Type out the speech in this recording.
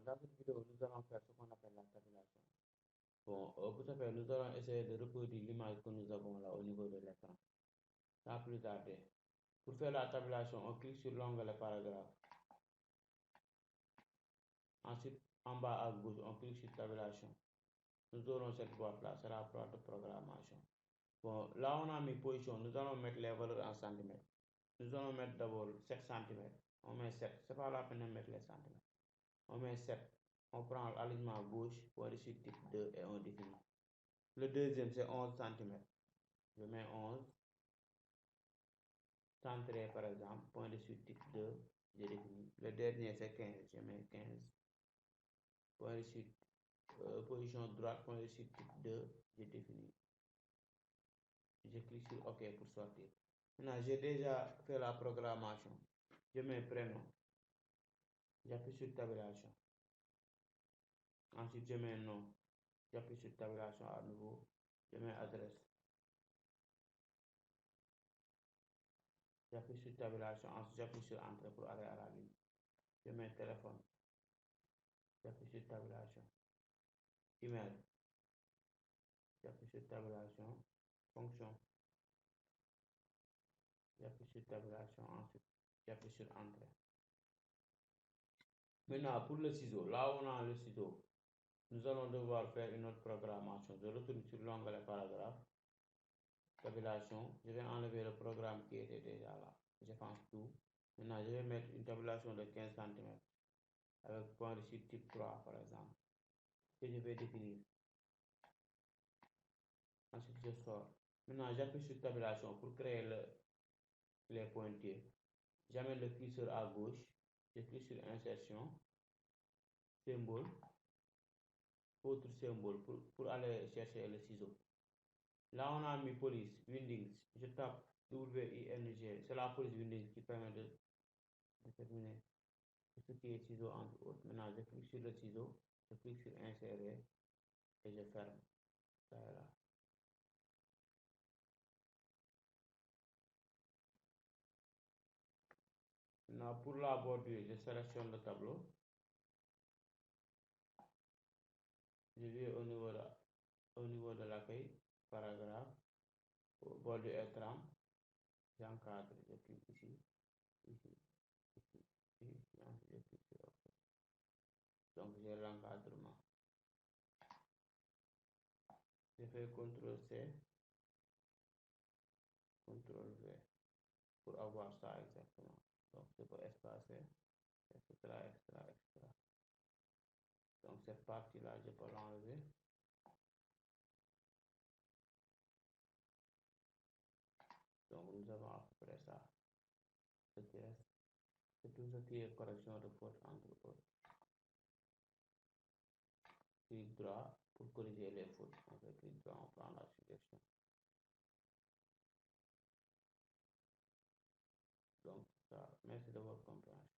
dans cette vidéo, nous allons faire ce qu'on appelle la tabulation. Bon, pour ce faire, nous allons essayer de reproduire l'image que nous avons là au niveau de l'écran. Sans plus tarder. Pour faire la tabulation, on clique sur l'onglet paragraphe. Ensuite, en bas à gauche, on clique sur tabulation. Nous aurons cette boîte-là, c'est la boîte de programmation. Bon, là on a mis position, nous allons mettre les valeurs en centimètres. Nous allons mettre d'abord 7 cm. On met 7, c'est pas la peine de mettre les centimètres. On met 7. On prend l'alignement gauche, point de chute type 2 et on définit. Le deuxième c'est 11 cm. Je mets 11. Centré par exemple, point de chute type 2, je définis. Le dernier c'est 15, je mets 15. Point de chute, position droite, point de chute type 2, je définis. Je clique sur OK pour sortir. Maintenant, j'ai déjà fait la programmation. Je mets prénom. J'appuie sur tabulation. Ensuite, je mets nom. J'appuie sur tabulation à nouveau. Je mets adresse. J'appuie sur tabulation. Ensuite, j'appuie sur entrée pour aller à la ligne. Je mets téléphone. J'appuie sur tabulation. Email. J'appuie sur tabulation. Fonction. J'appuie sur tabulation. Ensuite, j'appuie sur entrée. Maintenant, pour le ciseau, là où on a le ciseau, nous allons devoir faire une autre programmation. Je retourne sur l'onglet paragraphe. Tabulation. Je vais enlever le programme qui était déjà là. J'efface tout. Maintenant, je vais mettre une tabulation de 15 cm avec point de chute type 3 par exemple. Que je vais définir. Ensuite, je sors. Maintenant, j'appuie sur tabulation pour créer les pointillés. J'amène le curseur à gauche. Je clique sur insertion. Symbole. Autre symbole pour aller chercher le ciseau. Là, on a mis police, Windings. Je tape WING. C'est la police Windings qui permet de déterminer ce qui est ciseau entre autres. Maintenant, je clique sur le ciseau. Je clique sur insérer et je ferme. Ça est là. Maintenant, pour la bordure, je sélectionne le tableau. Je vais au niveau de l'accueil, paragraphe, bordure et trame. J'encadre, je clique ici, ici, ici, ici, je clique sur OK. Donc, j'ai l'encadrement. Je fais CTRL-C, CTRL-V pour avoir ça exactement. Donc, je peux espacer, etc., etc., etc. Donc, cette partie-là, je peux l'enlever. Donc, nous avons à peu près ça. Ce qui reste, c'est tout ce qui est correction de faute entre autres. Clic droit pour corriger les fautes. On fait clic droit, on prend la suggestion. Donc, ça, merci de votre compréhension.